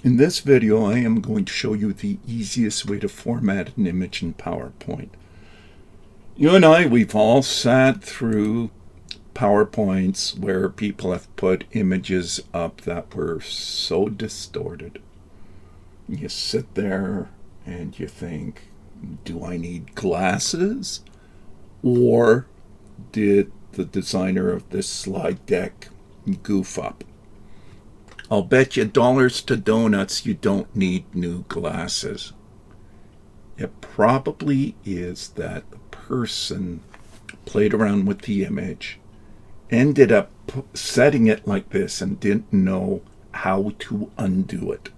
In this video, I am going to show you the easiest way to format an image in PowerPoint. You and I, we've all sat through PowerPoints where people have put images up that were so distorted. You sit there and you think, do I need glasses? Or did the designer of this slide deck goof up? I'll bet you dollars to donuts you don't need new glasses. It probably is that the person played around with the image, ended up setting it like this and didn't know how to undo it.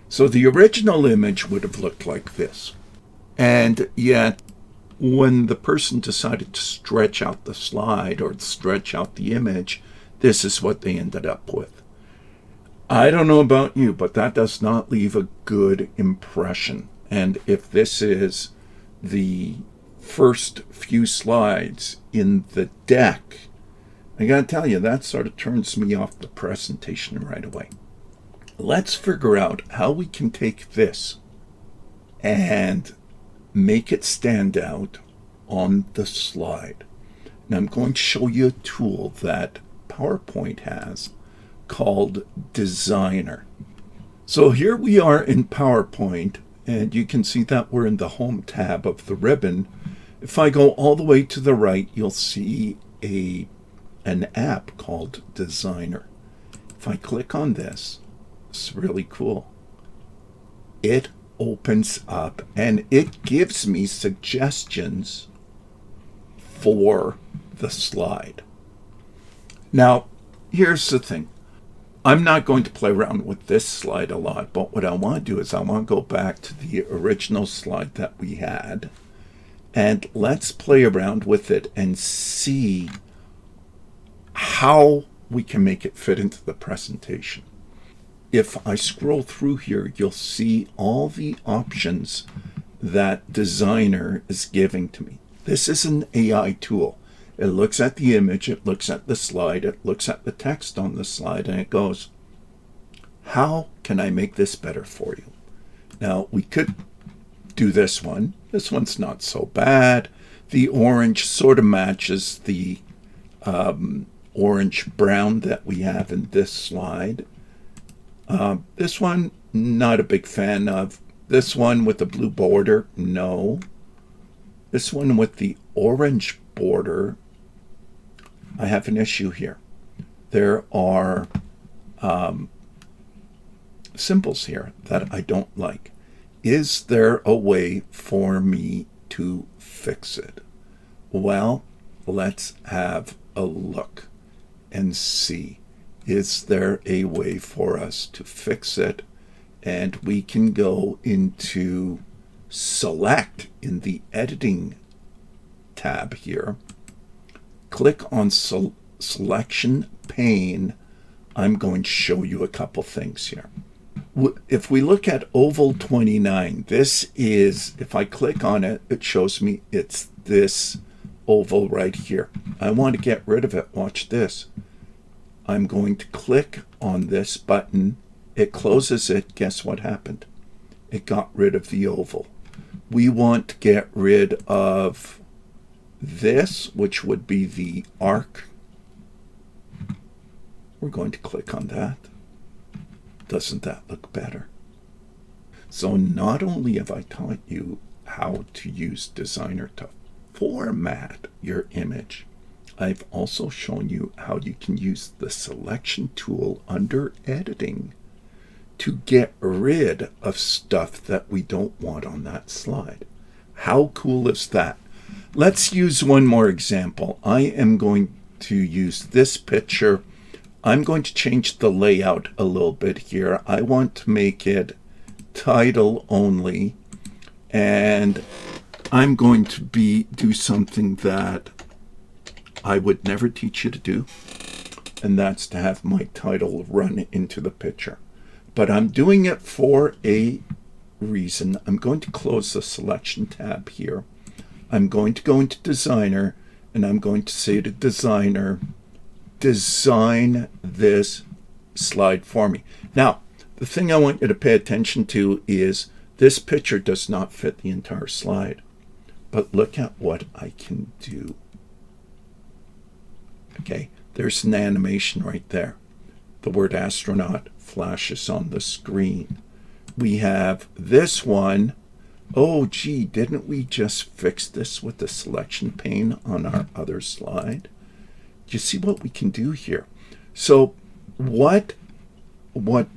So the original image would have looked like this. And yet, when the person decided to stretch out the slide or stretch out the image, this is what they ended up with. I don't know about you, but that does not leave a good impression. And if this is the first few slides in the deck, I gotta tell you, that sort of turns me off the presentation right away. Let's figure out how we can take this and make it stand out on the slide. And I'm going to show you a tool that PowerPoint has called Designer. So here we are in PowerPoint, and you can see that we're in the Home tab of the ribbon. If I go all the way to the right, you'll see an app called Designer. If I click on this, it's really cool. It opens up and it gives me suggestions for the slide. Now, here's the thing. I'm not going to play around with this slide a lot, but what I want to do is I want to go back to the original slide that we had, and let's play around with it and see how we can make it fit into the presentation. If I scroll through here, you'll see all the options that Designer is giving to me. This is an AI tool. It looks at the image, it looks at the slide, it looks at the text on the slide, and it goes, how can I make this better for you? Now, we could do this one. This one's not so bad. The orange sort of matches the orange-brown that we have in this slide. This one, not a big fan of. This one with the blue border, no. This one with the orange border, I have an issue here. There are symbols here that I don't like. Is there a way for me to fix it? Well, let's have a look and see. Is there a way for us to fix it? And we can go into Select in the Editing tab here. Click on Selection Pane. I'm going to show you a couple things here. If we look at Oval 29, this is, if I click on it, it shows me it's this oval right here. I want to get rid of it. Watch this. I'm going to click on this button. It closes it. Guess what happened? It got rid of the oval. We want to get rid of this, which would be the arc. We're going to click on that. Doesn't that look better? So not only have I taught you how to use Designer to format your image, I've also shown you how you can use the selection tool under editing to get rid of stuff that we don't want on that slide. How cool is that? Let's use one more example. I am going to use this picture. I'm going to change the layout a little bit here. I want to make it title only, and I'm going to do something that I would never teach you to do, and that's to have my title run into the picture. But I'm doing it for a reason. I'm going to close the Selection tab here. I'm going to go into Designer, and I'm going to say to Designer, design this slide for me. Now, The thing I want you to pay attention to is this picture does not fit the entire slide. But look at what I can do. Okay, there's an animation right there. The word astronaut flashes on the screen. We have this one. Oh, gee, didn't we just fix this with the selection pane on our other slide? Do you see what we can do here? So what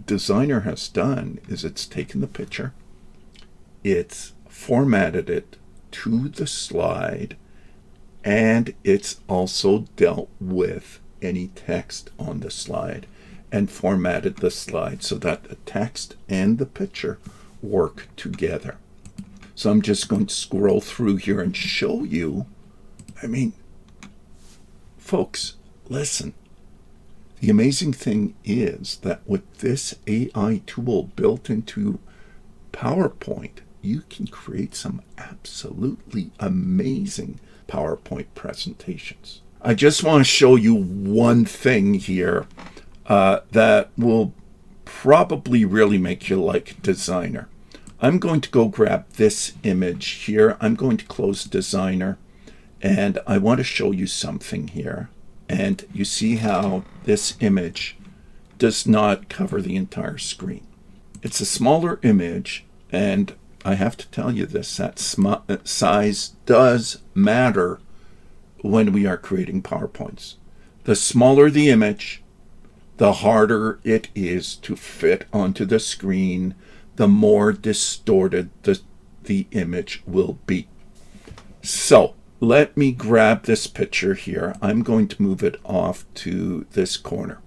Designer has done is it's taken the picture, it's formatted it to the slide, and it's also dealt with any text on the slide and formatted the slide so that the text and the picture work together. So I'm just going to scroll through here and show you. I mean, folks, listen. The amazing thing is that with this AI tool built into PowerPoint, you can create some absolutely amazing PowerPoint presentations. I just want to show you one thing here that will probably really make you like Designer. I'm going to go grab this image here. I'm going to close Designer, and I want to show you something here. And you see how this image does not cover the entire screen. It's a smaller image, and I have to tell you this, that size does matter when we are creating PowerPoints. The smaller the image, the harder it is to fit onto the screen, the more distorted the image will be. So let me grab this picture here. I'm going to move it off to this corner.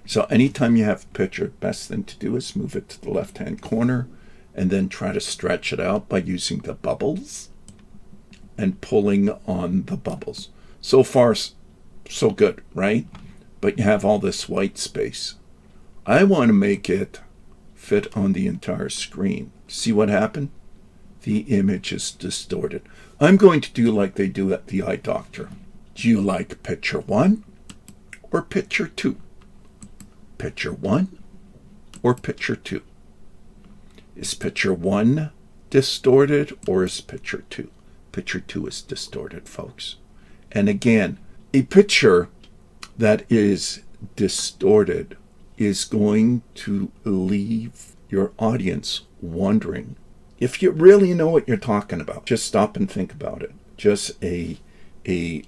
So anytime you have a picture, the best thing to do is move it to the left-hand corner and then try to stretch it out by using the bubbles and pulling on the bubbles. So far, so good, right? But you have all this white space. I want to make it fit on the entire screen. See what happened? The image is distorted. I'm going to do like they do at the eye doctor. Do you like picture 1 or picture 2? Picture 1 or picture 2? Is picture 1 distorted or is picture 2? Picture 2 is distorted, folks. And again, a picture that is distorted is going to leave your audience wondering if you really know what you're talking about. Just stop and think about it. Just a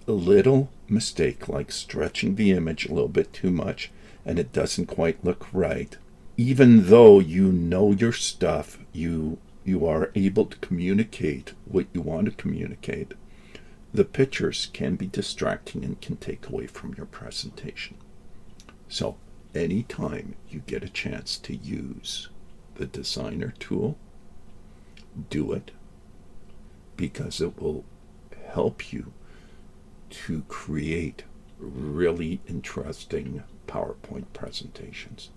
little mistake, like stretching the image a little bit too much, and it doesn't quite look right. Even though you know your stuff, you are able to communicate what you want to communicate, the pictures can be distracting and can take away from your presentation. So anytime you get a chance to use the Designer tool, do it, because it will help you to create really interesting PowerPoint presentations.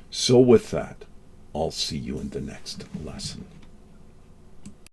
So with that, I'll see you in the next lesson.